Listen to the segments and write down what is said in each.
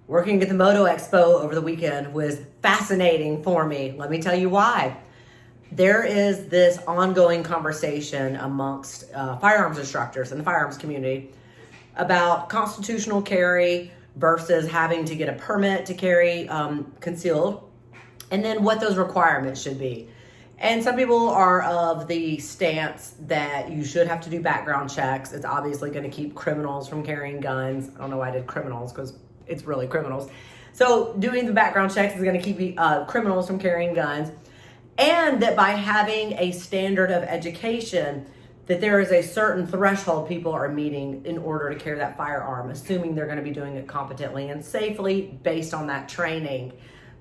Working at the Moto Expo over the weekend was fascinating for me. Let me tell you why. There is this ongoing conversation amongst firearms instructors in the firearms community about constitutional carry versus having to get a permit to carry concealed, and then what those requirements should be. And some people are of the stance that you should have to do background checks. It's obviously going to keep criminals from carrying guns. I don't know why I did criminals, because it's really criminals. So doing the background checks is going to keep criminals from carrying guns. And that by having a standard of education, that there is a certain threshold people are meeting in order to carry that firearm, assuming they're going to be doing it competently and safely based on that training.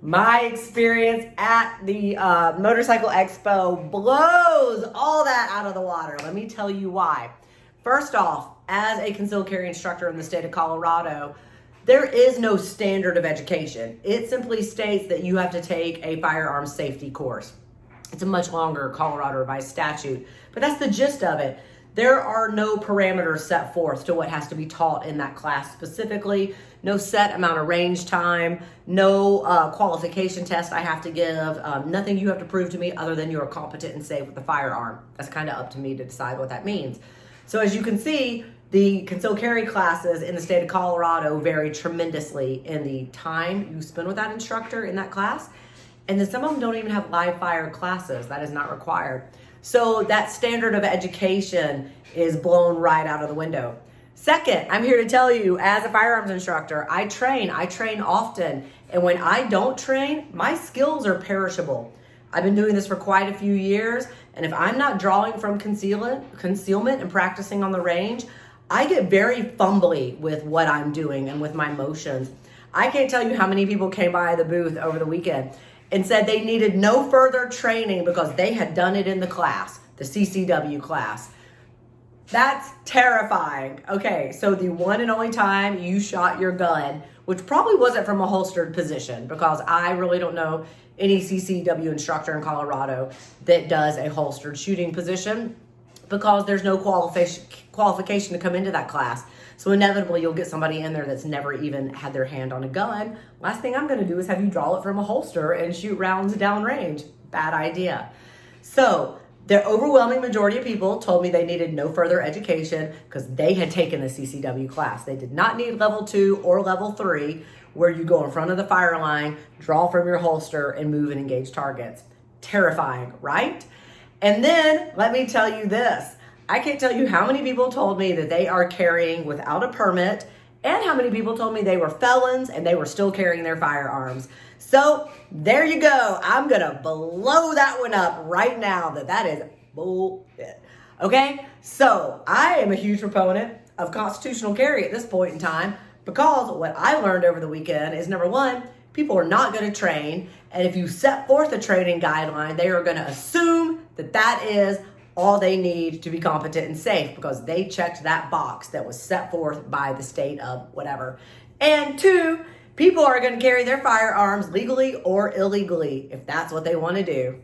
My experience at the Motorcycle Expo blows all that out of the water. Let me tell you why. First off, as a concealed carry instructor in the state of Colorado, there is no standard of education. It simply states that you have to take a firearms safety course. It's a much longer Colorado revised statute, but that's the gist of it. There are no parameters set forth to what has to be taught in that class specifically, no set amount of range time, no qualification test I have to give, nothing you have to prove to me other than you're competent and safe with the firearm. That's kind of up to me to decide what that means. So as you can see, the concealed carry classes in the state of Colorado vary tremendously in the time you spend with that instructor in that class. And then some of them don't even have live fire classes. That is not required. So that standard of education is blown right out of the window. Second, I'm here to tell you, as a firearms instructor, I train often. And when I don't train, my skills are perishable. I've been doing this for quite a few years. And if I'm not drawing from concealment and practicing on the range, I get very fumbly with what I'm doing and with my motions. I can't tell you how many people came by the booth over the weekend and said they needed no further training because they had done it in the class, the CCW class. That's terrifying. Okay, so the one and only time you shot your gun, which probably wasn't from a holstered position, because I really don't know any CCW instructor in Colorado that does a holstered shooting position, because there's no qualification to come into that class. So inevitably you'll get somebody in there that's never even had their hand on a gun. Last thing I'm gonna do is have you draw it from a holster and shoot rounds downrange. Bad idea. So the overwhelming majority of people told me they needed no further education because they had taken the CCW class. They did not need level 2 or level 3, where you go in front of the fire line, draw from your holster, and move and engage targets. Terrifying, right? And then let me tell you this. I can't tell you how many people told me that they are carrying without a permit, and how many people told me they were felons and they were still carrying their firearms. So there you go. I'm gonna blow that one up right now that is bullshit. Okay? So I am a huge proponent of constitutional carry at this point in time, because what I learned over the weekend is, number one, people are not going to train. And if you set forth a training guideline, they are going to assume that that is all they need to be competent and safe, because they checked that box that was set forth by the state of whatever. And two, people are going to carry their firearms legally or illegally if that's what they want to do.